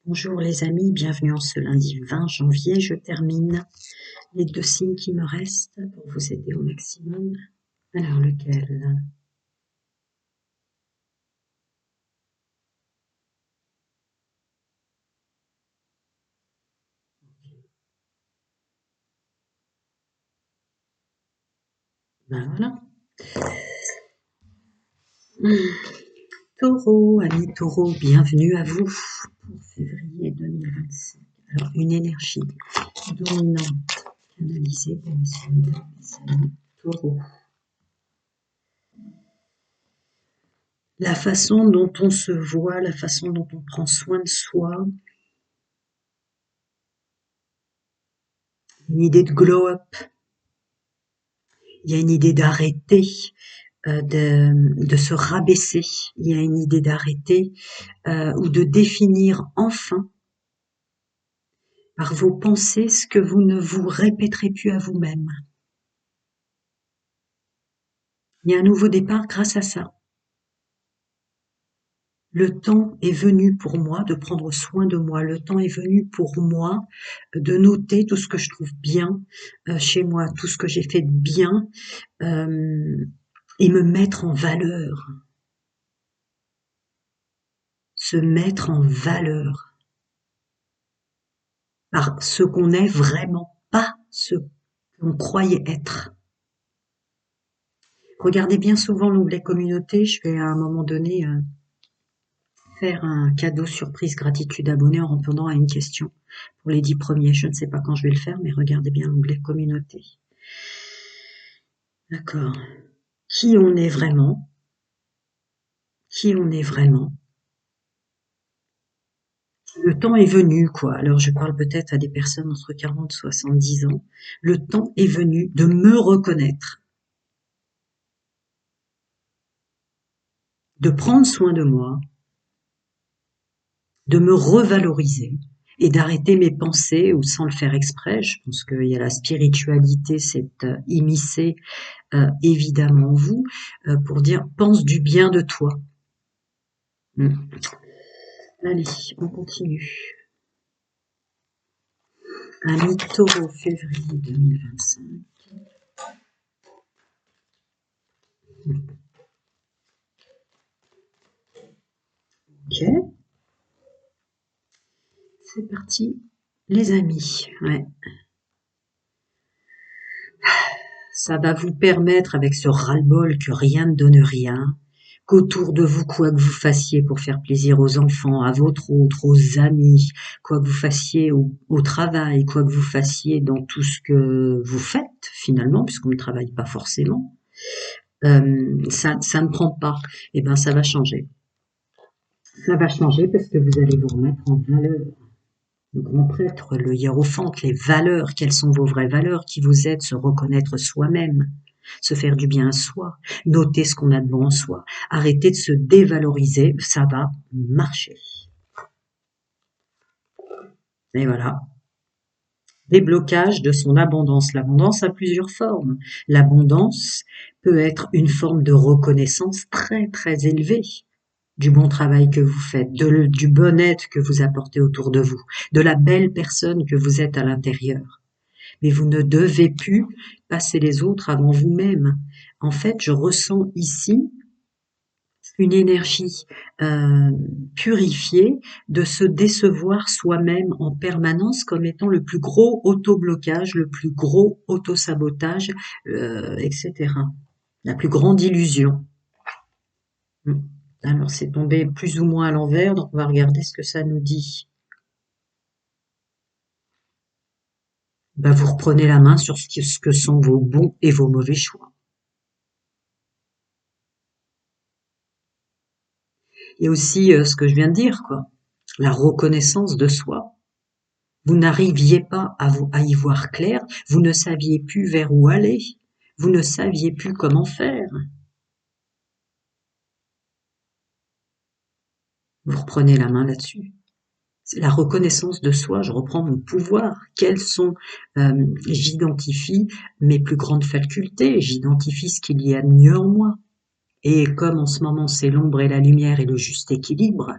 Bonjour les amis, bienvenue en ce lundi 20 janvier. Je termine les 2 signes qui me restent pour vous aider au maximum. Alors lequel? Ben voilà. Taureau, amis taureau, bienvenue à vous pour février 2025. Alors une énergie dominante canalisée pour mes amis taureau. La façon dont on se voit, la façon dont on prend soin de soi, une idée de glow-up, il y a une idée d'arrêter de se rabaisser, il y a une idée d'arrêter ou de définir enfin par vos pensées ce que vous ne vous répéterez plus à vous-même. Il y a un nouveau départ grâce à ça. Le temps est venu pour moi de prendre soin de moi. Le temps est venu pour moi de noter tout ce que je trouve bien chez moi, tout ce que j'ai fait de bien et me mettre en valeur. Se mettre en valeur par ce qu'on est vraiment, pas ce qu'on croyait être. Regardez bien souvent l'onglet communauté, je vais à un moment donné faire un cadeau surprise gratitude abonné en répondant à une question pour les 10 premiers. Je ne sais pas quand je vais le faire, mais regardez bien l'onglet communauté. D'accord. Qui on est vraiment? Qui on est vraiment? Le temps est venu, quoi. Alors je parle peut-être à des personnes entre 40 et 70 ans. Le temps est venu de me reconnaître, de prendre soin de moi, de me revaloriser et d'arrêter mes pensées ou sans le faire exprès. Je pense qu'il y a la spiritualité, c'est immiscé évidemment en vous pour dire pense du bien de toi. Allez, on continue. Un taureau février 2025. Ok, c'est parti, les amis. Ouais. Ça va vous permettre, avec ce ras-le-bol que rien ne donne rien, qu'autour de vous, quoi que vous fassiez pour faire plaisir aux enfants, à votre autre, aux amis, quoi que vous fassiez au travail, quoi que vous fassiez dans tout ce que vous faites finalement, puisqu'on ne travaille pas forcément, ça ne prend pas. Eh ben, ça va changer. Ça va changer parce que vous allez vous remettre en valeur. Le grand prêtre, le hiérophante, les valeurs, quelles sont vos vraies valeurs qui vous aident à se reconnaître soi-même, se faire du bien à soi, noter ce qu'on a de bon en soi, arrêter de se dévaloriser, ça va marcher. Et voilà. Déblocage de son abondance. L'abondance a plusieurs formes. L'abondance peut être une forme de reconnaissance très très élevée du bon travail que vous faites, du bon-être que vous apportez autour de vous, de la belle personne que vous êtes à l'intérieur. Mais vous ne devez plus passer les autres avant vous-même. En fait, je ressens ici une énergie purifiée de se décevoir soi-même en permanence comme étant le plus gros auto-blocage, le plus gros auto-sabotage, etc. La plus grande illusion. Alors c'est tombé plus ou moins à l'envers, donc on va regarder ce que ça nous dit. Ben, vous reprenez la main sur ce que sont vos bons et vos mauvais choix. Et aussi ce que je viens de dire, quoi. La reconnaissance de soi. Vous n'arriviez pas à y voir clair, vous ne saviez plus vers où aller, vous ne saviez plus comment faire. Vous reprenez la main là-dessus. C'est la reconnaissance de soi, je reprends mon pouvoir. Quels sont, j'identifie mes plus grandes facultés, j'identifie ce qu'il y a de mieux en moi. Et comme en ce moment c'est l'ombre et la lumière et le juste équilibre,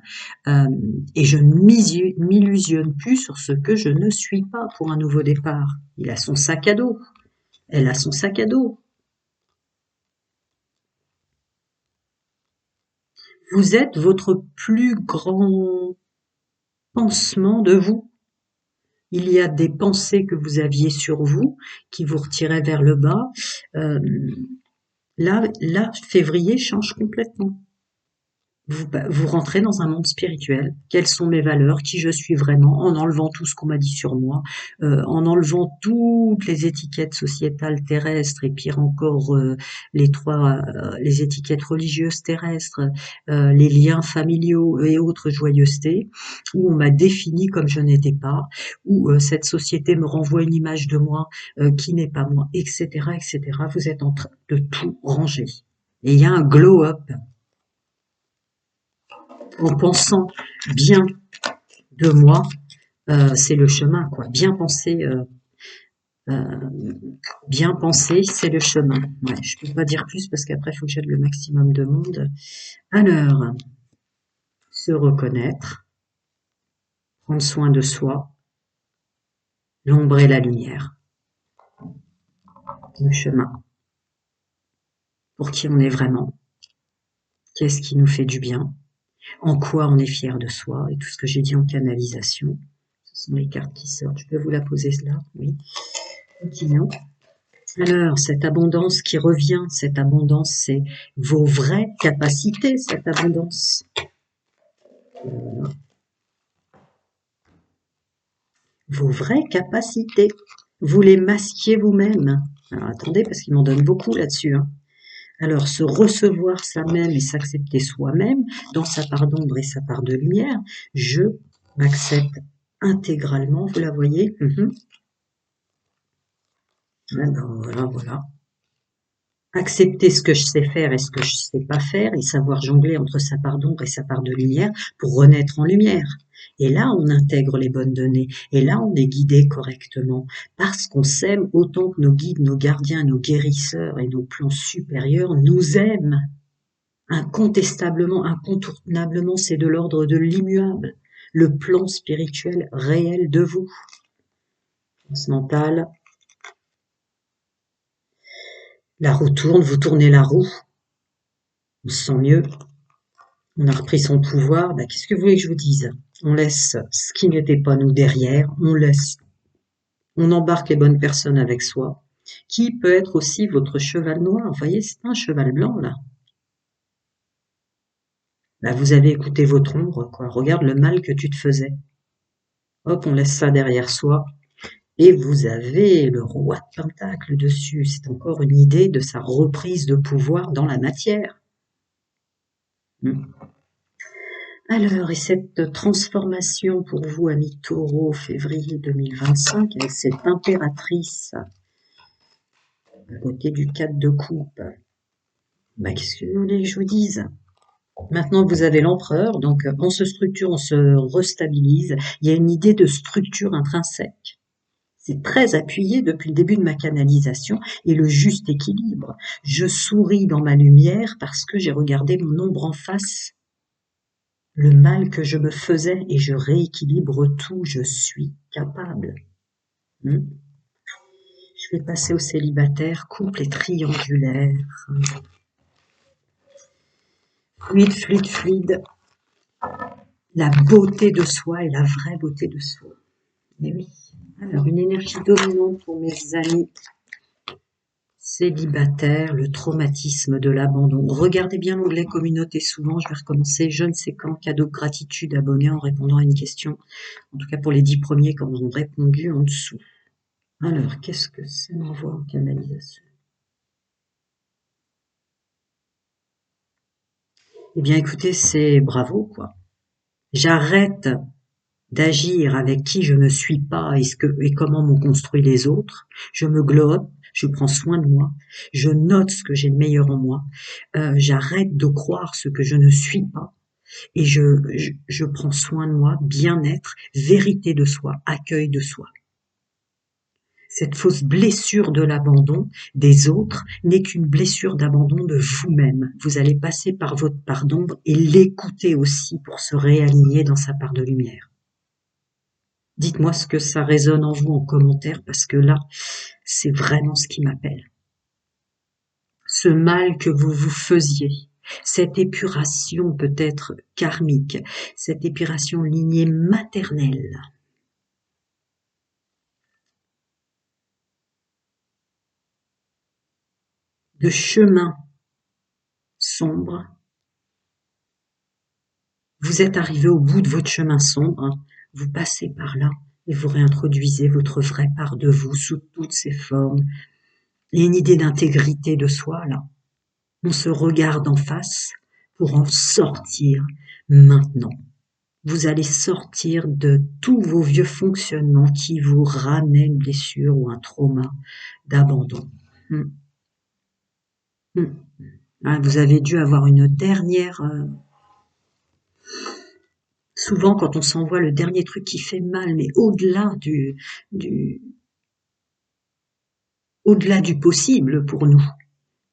et je ne m'illusionne plus sur ce que je ne suis pas pour un nouveau départ. Il a son sac à dos, elle a son sac à dos. Vous êtes votre plus grand pansement de vous. Il y a des pensées que vous aviez sur vous qui vous retiraient vers le bas. Euh, là, février change complètement. Vous rentrez dans un monde spirituel. Quelles sont mes valeurs? Qui je suis vraiment? En enlevant tout ce qu'on m'a dit sur moi, en enlevant toutes les étiquettes sociétales terrestres et pire encore les étiquettes religieuses terrestres, les liens familiaux et autres joyeusetés, où on m'a défini comme je n'étais pas, où cette société me renvoie une image de moi qui n'est pas moi, etc., etc. Vous êtes en train de tout ranger. Et il y a un glow-up en pensant bien de moi, c'est le chemin, quoi. Bien penser, c'est le chemin. Ouais, je peux pas dire plus parce qu'après, il faut que j'aide le maximum de monde. Alors, se reconnaître, prendre soin de soi, l'ombre et la lumière, le chemin. Pour qui on est vraiment, qu'est-ce qui nous fait du bien, en quoi on est fier de soi, et tout ce que j'ai dit en canalisation. Ce sont les cartes qui sortent. Je peux vous la poser là? Oui. Continuons. Alors, cette abondance qui revient, cette abondance, c'est vos vraies capacités, cette abondance. Voilà. Vos vraies capacités. Vous les masquiez vous-même. Alors, attendez, parce qu'il m'en donne beaucoup là-dessus. Hein. Alors, se recevoir soi-même et s'accepter soi-même, dans sa part d'ombre et sa part de lumière, je m'accepte intégralement, vous la voyez? Alors, voilà. Accepter ce que je sais faire et ce que je sais pas faire et savoir jongler entre sa part d'ombre et sa part de lumière pour renaître en lumière. Et là, on intègre les bonnes données. Et là, on est guidé correctement. Parce qu'on s'aime autant que nos guides, nos gardiens, nos guérisseurs et nos plans supérieurs nous aiment. Incontestablement, incontournablement, c'est de l'ordre de l'immuable. Le plan spirituel réel de vous. Mental. La roue tourne, vous tournez la roue. On se sent mieux. On a repris son pouvoir. Qu'est-ce que vous voulez que je vous dise? On laisse ce qui n'était pas nous derrière. On embarque les bonnes personnes avec soi. Qui peut être aussi votre cheval noir? Vous voyez, c'est un cheval blanc, là. Vous avez écouté votre ombre, quoi. Regarde le mal que tu te faisais. Hop, on laisse ça derrière soi. Et vous avez le roi de Pentacle dessus. C'est encore une idée de sa reprise de pouvoir dans la matière. Alors, et cette transformation pour vous, amis Taureau, février 2025, avec cette impératrice à côté du 4 de coupe. Qu'est-ce que vous voulez que je vous dise? Maintenant que vous avez l'empereur, donc on se structure, on se restabilise. Il y a une idée de structure intrinsèque. C'est très appuyé depuis le début de ma canalisation et le juste équilibre. Je souris dans ma lumière parce que j'ai regardé mon ombre en face, le mal que je me faisais et je rééquilibre tout, je suis capable. Je vais passer au célibataire, couple et triangulaire. Fluide. La beauté de soi et la vraie beauté de soi. Mais oui. Alors, une énergie dominante pour mes amis célibataires, le traumatisme de l'abandon. Regardez bien l'onglet communauté souvent, je vais recommencer, je ne sais quand, cadeau de gratitude, abonné en répondant à une question. En tout cas pour les 10 premiers quand ont répondu en dessous. Alors, qu'est-ce que ça m'envoie en canalisation? Eh bien écoutez, c'est bravo quoi. J'arrête d'agir avec qui je ne suis pas et comment m'ont construit les autres. Je me globe, je prends soin de moi, je note ce que j'ai de meilleur en moi, j'arrête de croire ce que je ne suis pas et je prends soin de moi, bien-être, vérité de soi, accueil de soi. Cette fausse blessure de l'abandon des autres n'est qu'une blessure d'abandon de vous-même. Vous allez passer par votre part d'ombre et l'écouter aussi pour se réaligner dans sa part de lumière. Dites-moi ce que ça résonne en vous en commentaire parce que là, c'est vraiment ce qui m'appelle. Ce mal que vous vous faisiez, cette épuration peut-être karmique, cette épuration lignée maternelle. De chemin sombre, vous êtes arrivé au bout de votre chemin sombre, vous passez par là et vous réintroduisez votre vraie part de vous sous toutes ses formes. Il y a une idée d'intégrité de soi là. On se regarde en face pour en sortir maintenant. Vous allez sortir de tous vos vieux fonctionnements qui vous ramenaient une blessure ou un trauma d'abandon. Vous avez dû avoir une dernière... Souvent, quand on s'envoie le dernier truc qui fait mal, mais au-delà du possible pour nous,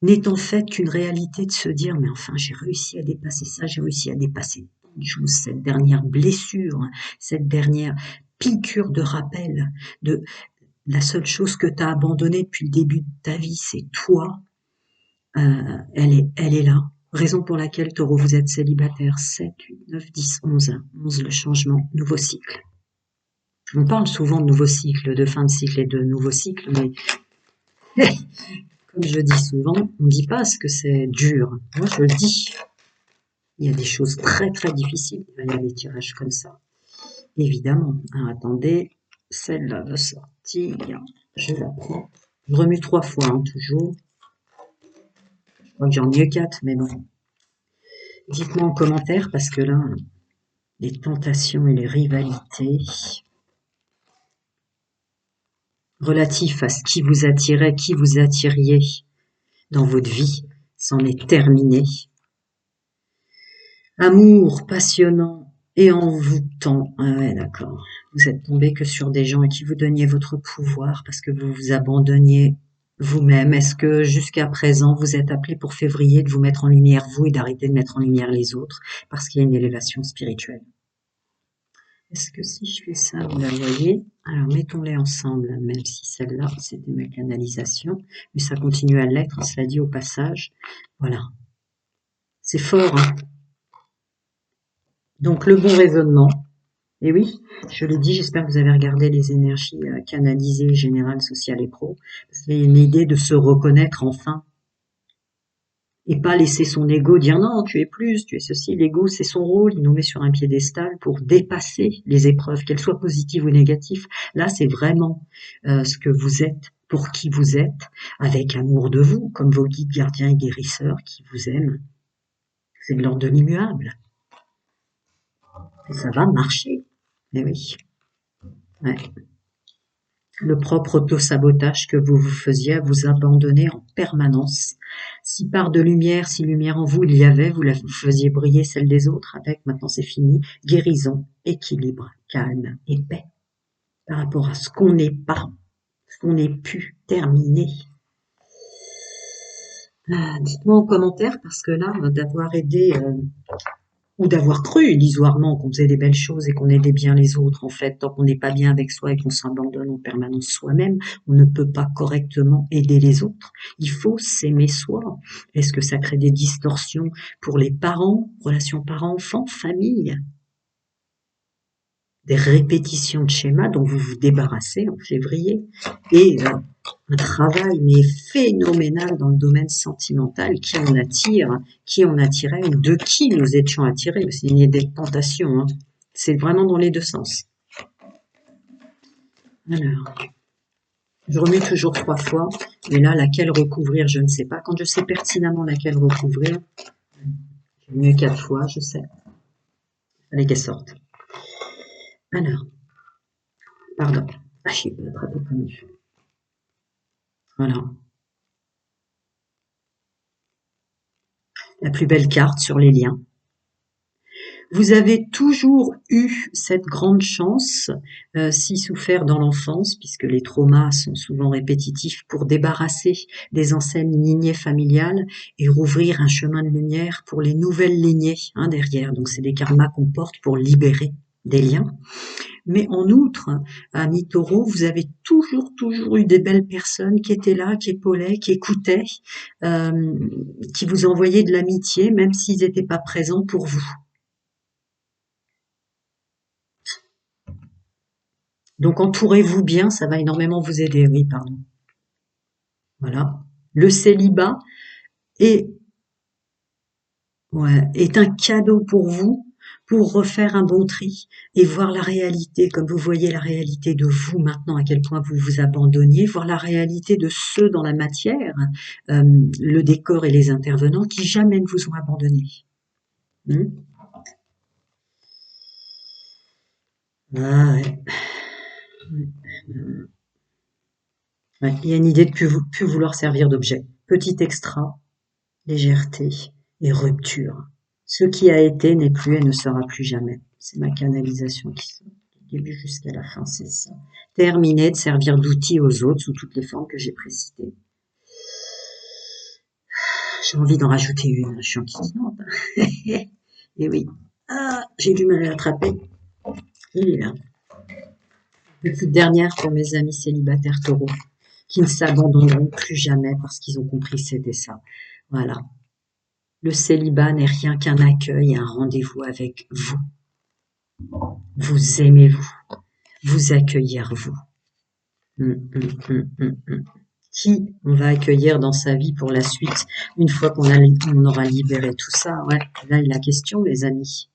n'est en fait qu'une réalité de se dire, mais enfin, j'ai réussi à dépasser ça, j'ai réussi à dépasser tant de choses, cette dernière blessure, cette dernière piqûre de rappel de la seule chose que tu as abandonnée depuis le début de ta vie, c'est toi. Elle est là. Raison pour laquelle, Taureau, vous êtes célibataire. 7, 8, 9, 10, 11. 11, le changement, nouveau cycle. On parle souvent de nouveau cycle, de fin de cycle et de nouveau cycle, mais comme je dis souvent, on ne dit pas ce que c'est dur. Moi, je le dis. Il y a des choses très très difficiles derrière les tirages comme ça. Évidemment. Alors, attendez, celle-là va sortir. Je la prends. Je remue 3 fois, toujours. Je crois que j'en ai 4, mais bon. Dites-moi en commentaire, parce que là, les tentations et les rivalités relatifs à ce qui vous attirait, qui vous attiriez dans votre vie, c'en est terminé. Amour passionnant et envoûtant. Ah ouais, d'accord. Vous êtes tombé que sur des gens à qui vous donniez votre pouvoir parce que vous vous abandonniez vous-même. Est-ce que jusqu'à présent, vous êtes appelé pour février de vous mettre en lumière vous et d'arrêter de mettre en lumière les autres parce qu'il y a une élévation spirituelle? Est-ce que si je fais ça, vous la voyez? Alors, mettons-les ensemble, même si celle-là, c'était ma canalisation. Mais ça continue à l'être, cela dit au passage. Voilà. C'est fort, hein? Donc, le bon raisonnement. Et oui, je l'ai dit, j'espère que vous avez regardé les énergies canalisées, générales, sociales et pro. C'est une idée de se reconnaître enfin. Et pas laisser son ego dire non, tu es plus, tu es ceci. L'ego, c'est son rôle, il nous met sur un piédestal pour dépasser les épreuves, qu'elles soient positives ou négatives. Là, c'est vraiment ce que vous êtes, pour qui vous êtes, avec amour de vous, comme vos guides, gardiens et guérisseurs qui vous aiment. C'est de l'ordre de l'immuable. Et ça va marcher. Eh oui. Ouais. Le propre auto-sabotage que vous vous faisiez à vous abandonner en permanence. Si part de lumière, si lumière en vous il y avait, vous faisiez briller celle des autres avec, maintenant c'est fini. Guérison, équilibre, calme et paix par rapport à ce qu'on n'est pas, ce qu'on n'est plus terminé. Dites-moi en commentaire parce que là, d'avoir aidé ou d'avoir cru illusoirement qu'on faisait des belles choses et qu'on aidait bien les autres. En fait, tant qu'on n'est pas bien avec soi et qu'on s'abandonne en permanence soi-même, on ne peut pas correctement aider les autres. Il faut s'aimer soi. Est-ce que ça crée des distorsions pour les parents, relations parents-enfants, famille? Des répétitions de schémas dont vous vous débarrassez en février et un travail mais phénoménal dans le domaine sentimental qui en attire, qui en attirait ou de qui nous étions attirés. C'est une idée de tentation, hein. C'est vraiment dans les deux sens. Alors, je remue toujours 3 fois, mais là, laquelle recouvrir, je ne sais pas. Quand je sais pertinemment laquelle recouvrir, j'ai mieux 4 fois, je sais. Allez, qu'elle sorte. Alors, pardon. Ah, je n'ai pas attrapé comme il faut. Voilà. La plus belle carte sur les liens. Vous avez toujours eu cette grande chance, si souffert dans l'enfance, puisque les traumas sont souvent répétitifs, pour débarrasser des anciennes lignées familiales et rouvrir un chemin de lumière pour les nouvelles lignées, hein, derrière. Donc c'est des karmas qu'on porte pour libérer des liens. Mais en outre, ami Taureau, vous avez toujours eu des belles personnes qui étaient là, qui épaulaient, qui écoutaient, euh, qui vous envoyaient de l'amitié, même s'ils n'étaient pas présents pour vous. Donc entourez-vous bien, ça va énormément vous aider. Oui, pardon. Voilà. Le célibat est, ouais, est un cadeau pour vous, pour refaire un bon tri et voir la réalité, comme vous voyez la réalité de vous maintenant, à quel point vous vous abandonniez, voir la réalité de ceux dans la matière, euh, le décor et les intervenants qui jamais ne vous ont abandonné. Hmm. Ah, ouais. Ouais. Il y a une idée de plus vouloir servir d'objet. Petit extra, légèreté et rupture. Ce qui a été n'est plus et ne sera plus jamais. C'est ma canalisation qui sort du début jusqu'à la fin, c'est ça. Terminer de servir d'outil aux autres sous toutes les formes que j'ai précitées. J'ai envie d'en rajouter une, je suis enquiquinante. Et oui. Ah, j'ai du mal à l'attraper. Il est là. Petite dernière pour mes amis célibataires taureaux, qui ne s'abandonneront plus jamais parce qu'ils ont compris que c'était ça. Voilà. Le célibat n'est rien qu'un accueil et un rendez-vous avec vous. Vous aimez-vous, vous accueillir vous. Qui on va accueillir dans sa vie pour la suite, une fois qu'on aura libéré tout ça. Ouais, là est la question, les amis.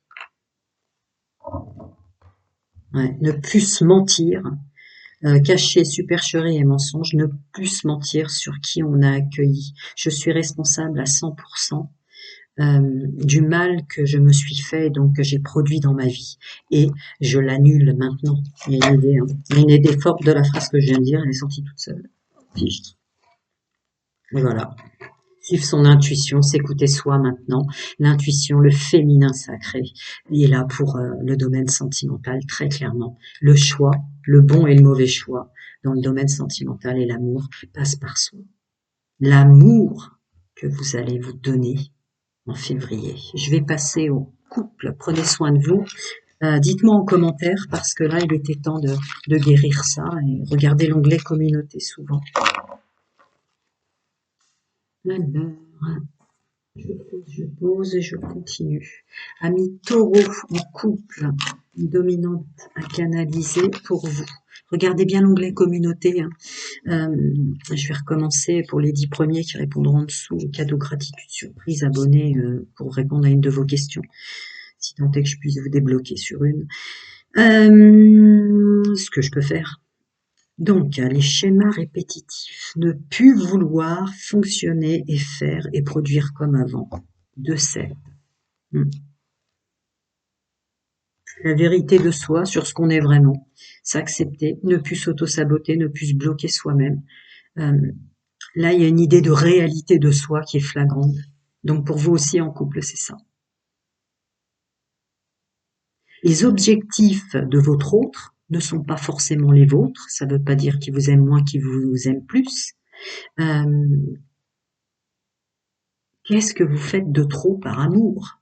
Ouais, ne plus se mentir, cacher supercherie et mensonge, ne plus se mentir sur qui on a accueilli. Je suis responsable à 100%. Du mal que je me suis fait, donc que j'ai produit dans ma vie. Et je l'annule maintenant. Il y a une idée, hein. Il y a une idée forte de la phrase que je viens de dire, elle est sortie toute seule. Fichtre. Et voilà. Suivre son intuition, s'écouter soi maintenant. L'intuition, le féminin sacré, est là pour le domaine sentimental, très clairement. Le choix, le bon et le mauvais choix, dans le domaine sentimental et l'amour, passe par soi. L'amour que vous allez vous donner en février. Je vais passer au couple. Prenez soin de vous. Dites-moi en commentaire parce que là, il était temps de guérir ça et regardez l'onglet communauté souvent. Alors, je pose et je continue. Amis taureau en couple, une dominante à canaliser pour vous. Regardez bien l'onglet communauté. Hein. Je vais recommencer pour les 10 premiers qui répondront en dessous. Cadeau, gratitude, surprise, abonné pour répondre à une de vos questions. Si tant est que je puisse vous débloquer sur une. Ce que je peux faire. Donc, les schémas répétitifs. Ne plus vouloir fonctionner et faire et produire comme avant. De 7. La vérité de soi sur ce qu'on est vraiment. S'accepter, ne plus s'auto-saboter, ne plus se bloquer soi-même. Là, il y a une idée de réalité de soi qui est flagrante. Donc, pour vous aussi en couple, c'est ça. Les objectifs de votre autre ne sont pas forcément les vôtres. Ça ne veut pas dire qu'il vous aime moins, qu'il vous aime plus. Qu'est-ce que vous faites de trop par amour?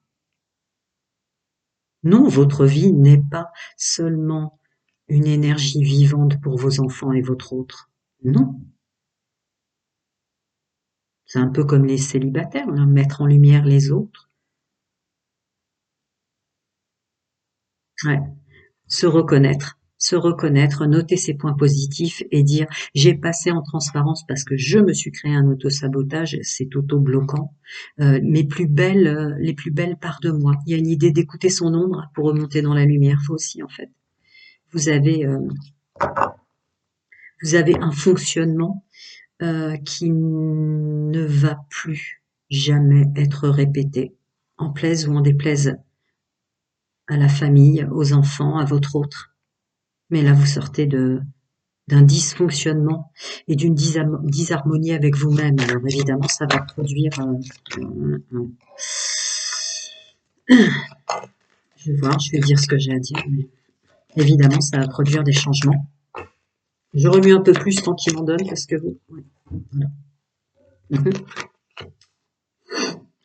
Non, votre vie n'est pas seulement une énergie vivante pour vos enfants et votre autre. Non. C'est un peu comme les célibataires, là, mettre en lumière les autres. Ouais. Se reconnaître, noter ses points positifs et dire j'ai passé en transparence parce que je me suis créé un auto-sabotage, c'est auto-bloquant. Les plus belles parts de moi. Il y a une idée d'écouter son ombre pour remonter dans la lumière. Faut aussi en fait. Vous avez un fonctionnement qui ne va plus jamais être répété, en plaise ou en déplaise à la famille, aux enfants, à votre autre. Mais là, vous sortez d'un dysfonctionnement et d'une disharmonie avec vous-même. Alors évidemment, ça va produire... Je vais voir, je vais dire ce que j'ai à dire, mais évidemment, ça va produire des changements. Je remue un peu plus tant qu'il m'en donne, parce que vous... Ouais, voilà.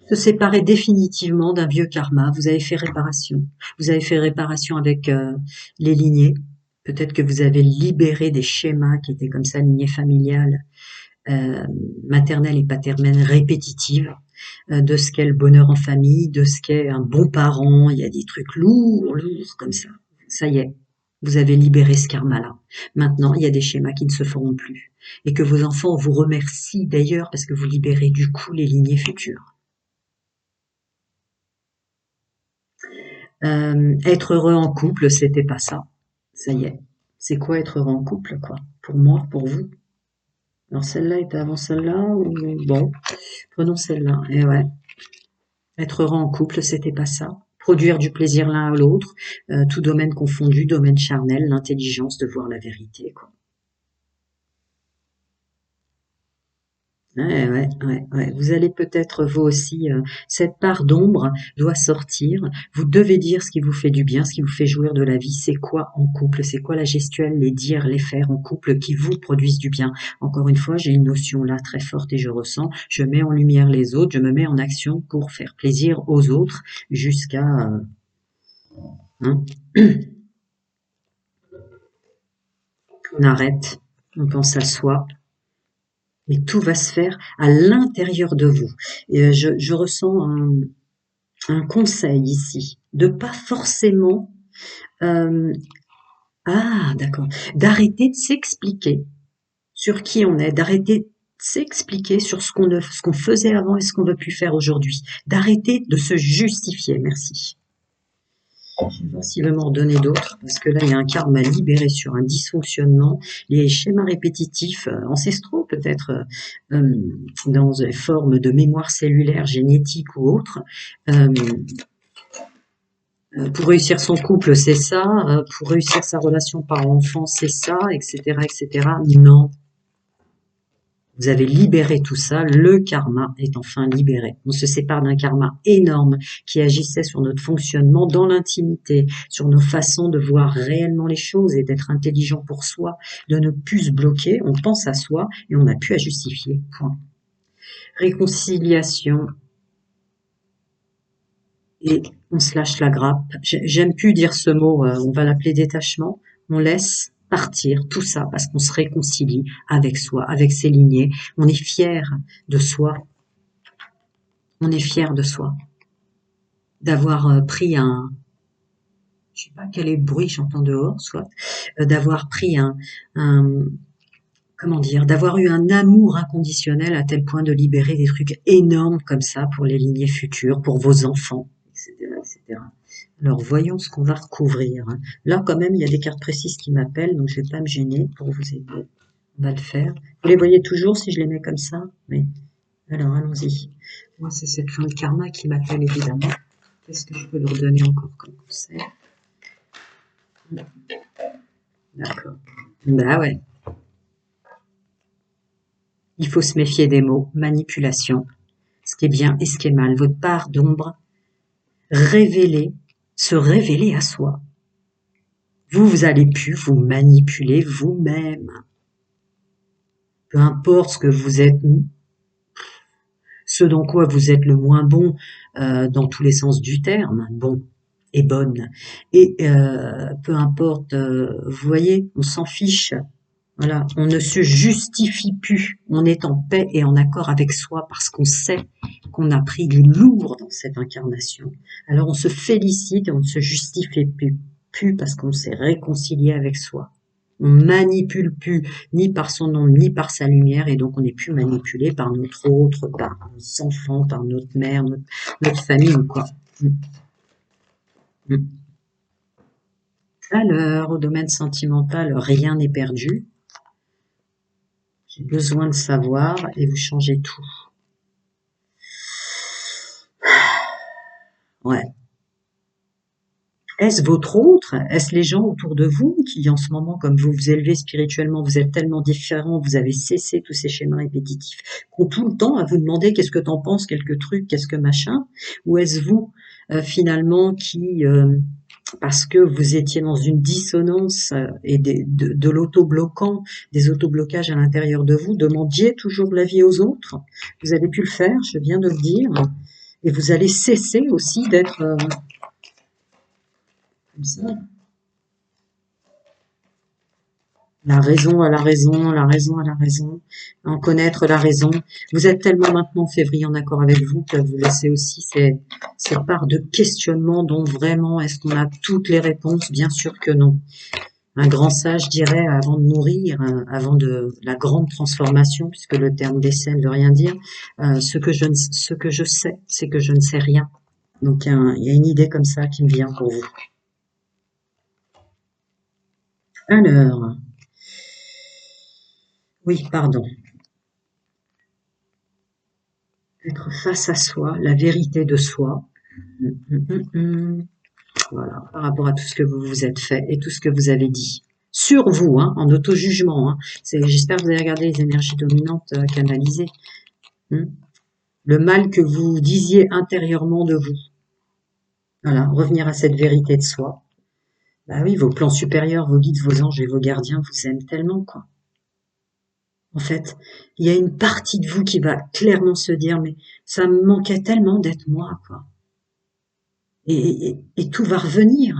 Se séparer définitivement d'un vieux karma. Vous avez fait réparation. Vous avez fait réparation avec les lignées. Peut-être que vous avez libéré des schémas qui étaient comme ça, lignée familiale, maternelle et paternelle répétitive, de ce qu'est le bonheur en famille, de ce qu'est un bon parent. Il y a des trucs lourds comme ça. Ça y est, vous avez libéré ce karma-là. Maintenant, il y a des schémas qui ne se feront plus. Et que vos enfants vous remercient d'ailleurs parce que vous libérez du coup les lignées futures. Être heureux en couple, c'était pas ça. Ça y est. C'est quoi être heureux en couple, quoi? Pour moi, pour vous? Alors celle-là était avant celle-là ou bon, prenons celle-là. Et ouais, être heureux en couple, c'était pas ça. Produire du plaisir l'un à l'autre, tout domaine confondu, domaine charnel, l'intelligence de voir la vérité, quoi. Ouais. Vous allez peut-être vous aussi, cette part d'ombre doit sortir. Vous devez dire ce qui vous fait du bien, ce qui vous fait jouir de la vie. C'est quoi en couple? C'est quoi la gestuelle, les dires, les faire en couple qui vous produisent du bien? Encore une fois, j'ai une notion là très forte et je ressens. Je mets en lumière les autres, je me mets en action pour faire plaisir aux autres jusqu'à, hein, on arrête, on pense à soi. Et tout va se faire à l'intérieur de vous. Et je ressens un conseil ici, de pas forcément euh, d'accord, d'arrêter de s'expliquer sur qui on est, d'arrêter de s'expliquer sur ce qu'on faisait avant et ce qu'on veut plus faire aujourd'hui, d'arrêter de se justifier. Merci. Je vais voir s'il veut m'en redonner d'autres, parce que là, il y a un karma libéré sur un dysfonctionnement, les schémas répétitifs ancestraux, peut-être dans des formes de mémoire cellulaire, génétique ou autre. Pour réussir son couple, c'est ça. Pour réussir sa relation par enfant, c'est ça, etc., etc. Non. Vous avez libéré tout ça, le karma est enfin libéré. On se sépare d'un karma énorme qui agissait sur notre fonctionnement dans l'intimité, sur nos façons de voir réellement les choses et d'être intelligent pour soi, de ne plus se bloquer, on pense à soi et on n'a plus à justifier. Point. Réconciliation et on se lâche la grappe. J'aime plus dire ce mot, on va l'appeler détachement. On laisse partir tout ça parce qu'on se réconcilie avec soi, avec ses lignées. On est fier de soi. On est fier de soi. D'avoir pris je sais pas quel est le bruit j'entends dehors, soit, d'avoir pris comment dire, d'avoir eu un amour inconditionnel à tel point de libérer des trucs énormes comme ça pour les lignées futures, pour vos enfants, etc., etc. Alors, voyons ce qu'on va recouvrir. Là, quand même, il y a des cartes précises qui m'appellent, donc je vais pas me gêner pour vous aider. On va le faire. Vous les voyez toujours si je les mets comme ça? Oui. Alors, allons-y. Moi, c'est cette fin de karma qui m'appelle, évidemment. Qu'est-ce que je peux leur donner encore comme conseil? D'accord. Bah ouais. Il faut se méfier des mots. Manipulation. Ce qui est bien et ce qui est mal. Votre part d'ombre. Révéler. Se révéler à soi. Vous allez plus vous manipuler vous-même. Peu importe ce que vous êtes, ce dans quoi vous êtes le moins bon, dans tous les sens du terme, bon et bonne. Et peu importe, vous voyez, on s'en fiche. Voilà, on ne se justifie plus. On est en paix et en accord avec soi parce qu'on sait qu'on a pris du lourd dans cette incarnation. Alors on se félicite et on ne se justifie plus parce qu'on s'est réconcilié avec soi. On manipule plus ni par son nom ni par sa lumière et donc on n'est plus manipulé par notre autre, par nos enfants, par notre mère, notre famille ou quoi. Alors, au domaine sentimental, rien n'est perdu. J'ai besoin de savoir et vous changez tout. Ouais. Est-ce votre autre? Est-ce les gens autour de vous qui, en ce moment, comme vous vous élevez spirituellement, vous êtes tellement différents, vous avez cessé tous ces schémas répétitifs, qu'ont tout le temps à vous demander qu'est-ce que t'en penses, quelques trucs, qu'est-ce que machin? Ou est-ce vous? finalement qui, parce que vous étiez dans une dissonance et de l'auto-bloquant, des autoblocages à l'intérieur de vous, demandiez toujours l'avis aux autres. Vous avez pu le faire, je viens de le dire, et vous allez cesser aussi d'être comme ça. La raison à la raison, la raison à la raison, en connaître la raison. Vous êtes tellement maintenant février en accord avec vous que vous laissez aussi ces parts de questionnement dont vraiment est-ce qu'on a toutes les réponses? Bien sûr que non. Un grand sage dirait avant de mourir, avant de la grande transformation, puisque le terme décès ne veut rien dire, ce que je sais, c'est que je ne sais rien. Donc il y a une idée comme ça qui me vient pour vous. Alors, oui, pardon. Être face à soi, la vérité de soi. Voilà, par rapport à tout ce que vous vous êtes fait et tout ce que vous avez dit. Sur vous, hein, en auto-jugement. Hein. J'espère que vous avez regardé les énergies dominantes canalisées. Le mal que vous disiez intérieurement de vous. Voilà, revenir à cette vérité de soi. Bah oui, vos plans supérieurs, vos guides, vos anges et vos gardiens vous aiment tellement, quoi. En fait, il y a une partie de vous qui va clairement se dire, mais ça me manquait tellement d'être moi, quoi. Et tout va revenir.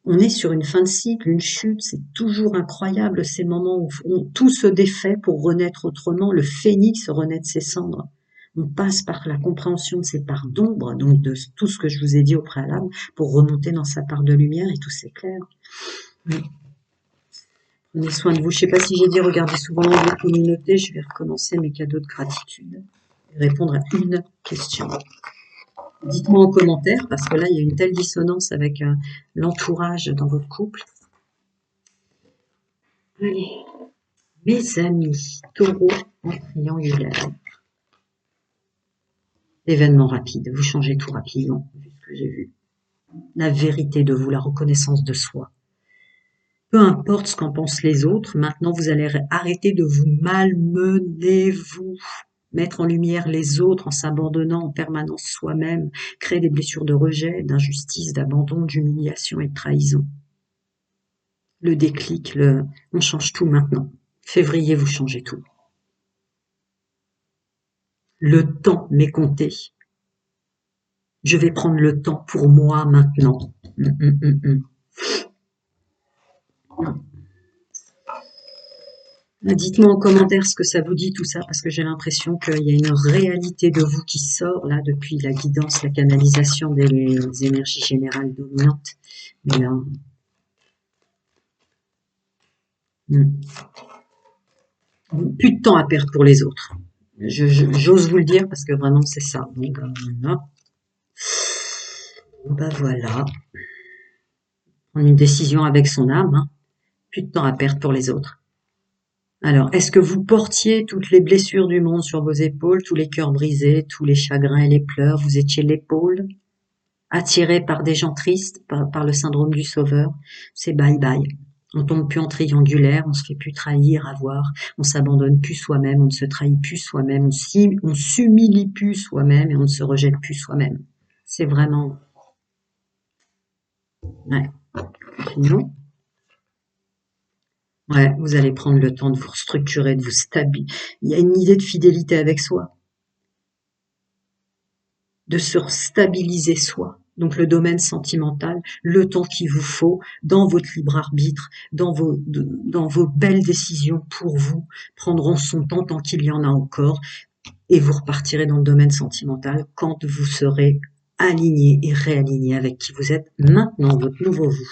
On est sur une fin de cycle, une chute, c'est toujours incroyable ces moments où tout se défait pour renaître autrement, le phénix renaît de ses cendres. On passe par la compréhension de ses parts d'ombre, donc de tout ce que je vous ai dit au préalable, pour remonter dans sa part de lumière et tout s'éclaire. Prenez soin de vous. Je ne sais pas si j'ai dit regardez souvent vos communautés, je vais recommencer mes cadeaux de gratitude et répondre à une question. Dites-moi en commentaire, parce que là, il y a une telle dissonance avec l'entourage dans votre couple. Allez, mes amis, taureau en triangulaire. Événement rapide, vous changez tout rapidement, vu ce que j'ai vu. La vérité de vous, la reconnaissance de soi. Peu importe ce qu'en pensent les autres, maintenant vous allez arrêter de vous malmener, vous. Mettre en lumière les autres en s'abandonnant en permanence soi-même, créer des blessures de rejet, d'injustice, d'abandon, d'humiliation et de trahison. Le déclic, on change tout maintenant. Février, vous changez tout. Le temps m'est compté. Je vais prendre le temps pour moi maintenant. Dites-moi en commentaire ce que ça vous dit tout ça, parce que j'ai l'impression qu'il y a une réalité de vous qui sort là depuis la guidance, la canalisation des énergies générales dominantes. Mais là, plus de temps à perdre pour les autres. J'ose vous le dire parce que vraiment c'est ça. Donc là, ben voilà. Prendre une décision avec son âme. Hein. Plus de temps à perdre pour les autres. Alors, est-ce que vous portiez toutes les blessures du monde sur vos épaules, tous les cœurs brisés, tous les chagrins et les pleurs, vous étiez l'épaule, attiré par des gens tristes, par le syndrome du sauveur? C'est bye-bye. On tombe plus en triangulaire, on se fait plus trahir, avoir, on s'abandonne plus soi-même, on ne se trahit plus soi-même, on s'humilie plus soi-même et on ne se rejette plus soi-même. C'est vraiment... Ouais. Non. Ouais, vous allez prendre le temps de vous restructurer, de vous stabiliser. Il y a une idée de fidélité avec soi, de se stabiliser soi. Donc le domaine sentimental, le temps qu'il vous faut dans votre libre arbitre, dans vos belles décisions pour vous, prendront son temps tant qu'il y en a encore, et vous repartirez dans le domaine sentimental quand vous serez aligné et réaligné avec qui vous êtes maintenant, votre nouveau vous.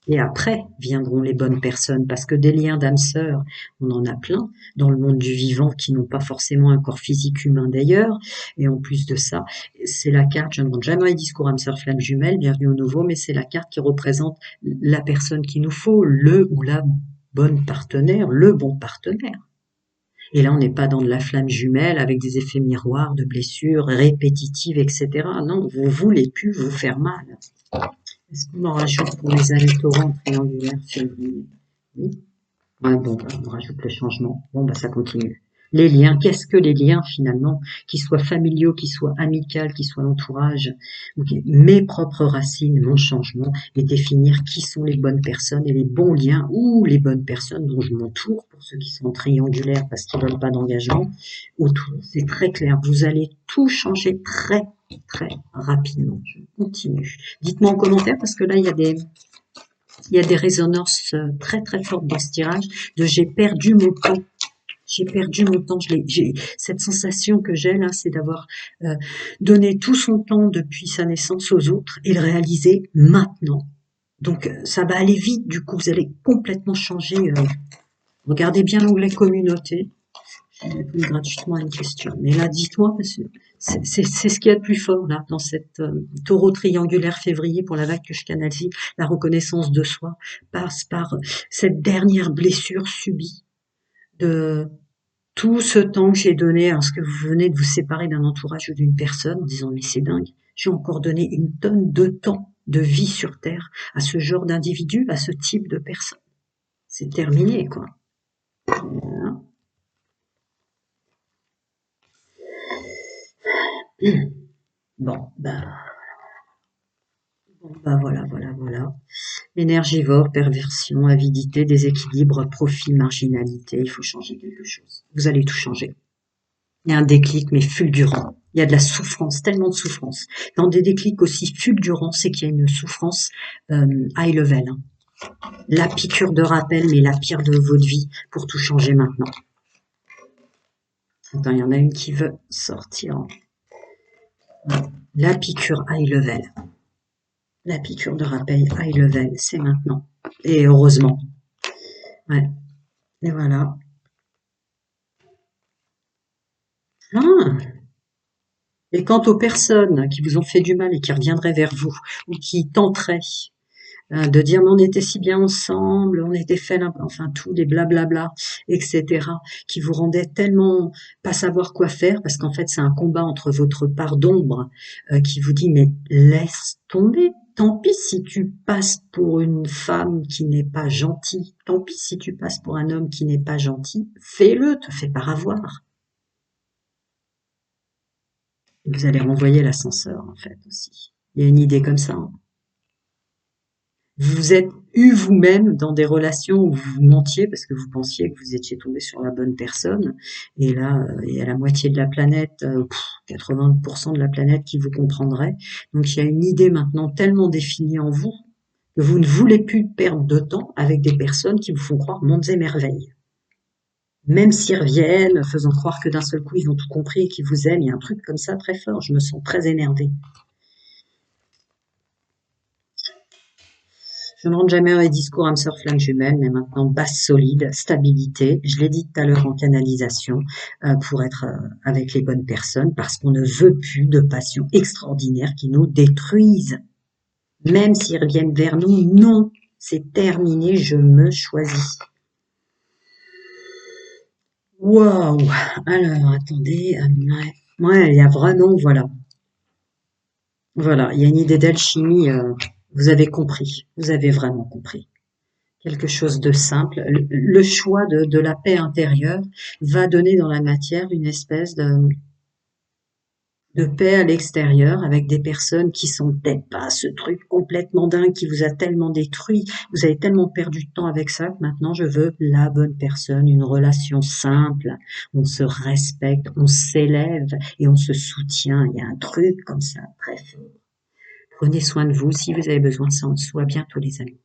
Et après viendront les bonnes personnes, parce que des liens d'âme sœur, on en a plein dans le monde du vivant qui n'ont pas forcément un corps physique humain d'ailleurs. Et en plus de ça, c'est la carte, je ne rends jamais les discours âme sœur flamme jumelle, bienvenue au nouveau, mais c'est la carte qui représente la personne qu'il nous faut, le ou la bonne partenaire, le bon partenaire. Et là, on n'est pas dans de la flamme jumelle avec des effets miroirs, de blessures répétitives, etc. Non, vous voulez plus vous faire mal. Est-ce qu'on en rajoute pour les amis taureaux en triangulaire février? Oui. Ouais, bon, on rajoute le changement. Bon, bah, ça continue. Les liens, qu'est-ce que les liens finalement? Qu'ils soient familiaux, qu'ils soient amicaux, qu'ils soient l'entourage, mes propres racines, mon changement, et définir qui sont les bonnes personnes et les bons liens ou les bonnes personnes dont je m'entoure, pour ceux qui sont triangulaires parce qu'ils veulent pas d'engagement, autour. C'est très clair. Vous allez tout changer très, très rapidement. Je continue. Dites-moi en commentaire parce que là, il y a des résonances très, très fortes dans ce tirage de j'ai perdu mon temps. J'ai perdu mon temps. Cette sensation que j'ai là, c'est d'avoir donné tout son temps depuis sa naissance aux autres et le réaliser maintenant. Donc ça va aller vite. Du coup, vous allez complètement changer. Regardez bien l'onglet communauté. Je vais répondre gratuitement à une question. Mais là, dites-moi, parce que c'est ce qu'il y a de plus fort là dans cette taureau triangulaire février pour la vague que je canalise. La reconnaissance de soi passe par cette dernière blessure subie de tout ce temps que j'ai donné lorsque vous venez de vous séparer d'un entourage ou d'une personne en disant mais c'est dingue, j'ai encore donné une tonne de temps de vie sur Terre à ce genre d'individu, à ce type de personne. C'est terminé, quoi. Voilà. Bon, voilà. Énergivore, perversion, avidité, déséquilibre, profit, marginalité, il faut changer quelque chose. Vous allez tout changer. Il y a un déclic, mais fulgurant. Il y a de la souffrance, tellement de souffrance. Dans des déclics aussi fulgurants, c'est qu'il y a une souffrance high level. Hein. La piqûre de rappel, mais la pire de votre vie, pour tout changer maintenant. Attends, il y en a une qui veut sortir. La piqûre high level. La piqûre de rappel high level, c'est maintenant. Et heureusement. Ouais. Et voilà. Ah. Et quant aux personnes qui vous ont fait du mal et qui reviendraient vers vous, ou qui tenteraient de dire mais on était si bien ensemble, on était fait, enfin tous les blablabla, etc., qui vous rendaient tellement pas savoir quoi faire, parce qu'en fait c'est un combat entre votre part d'ombre qui vous dit mais laisse tomber, tant pis si tu passes pour une femme qui n'est pas gentille, tant pis si tu passes pour un homme qui n'est pas gentil, fais-le, te fais pas avoir. Vous allez renvoyer l'ascenseur en fait aussi. Il y a une idée comme ça. Hein. Vous êtes eu vous-même dans des relations où vous mentiez parce que vous pensiez que vous étiez tombé sur la bonne personne. Et là, il y a la moitié de la planète, 80% de la planète qui vous comprendrait. Donc il y a une idée maintenant tellement définie en vous que vous ne voulez plus perdre de temps avec des personnes qui vous font croire mondes et merveilles. Même s'ils reviennent, faisant croire que d'un seul coup ils ont tout compris et qu'ils vous aiment, il y a un truc comme ça très fort. Je me sens très énervée. Je ne rentre jamais dans les discours âme sœur flamme jumelle, mais maintenant base solide, stabilité. Je l'ai dit tout à l'heure en canalisation, pour être avec les bonnes personnes, parce qu'on ne veut plus de passions extraordinaires qui nous détruisent. Même s'ils reviennent vers nous, non, c'est terminé, je me choisis. Waouh! Alors, attendez, ouais, il y a vraiment, voilà. Voilà, il y a une idée d'alchimie, vous avez compris, vous avez vraiment compris. Quelque chose de simple. Le choix de la paix intérieure va donner dans la matière une espèce de paix à l'extérieur avec des personnes qui sont peut-être pas ce truc complètement dingue qui vous a tellement détruit. Vous avez tellement perdu de temps avec ça que maintenant je veux la bonne personne, une relation simple. On se respecte, on s'élève et on se soutient. Il y a un truc comme ça, très fort. Prenez soin de vous. Si vous avez besoin de ça en dessous, à bientôt les amis.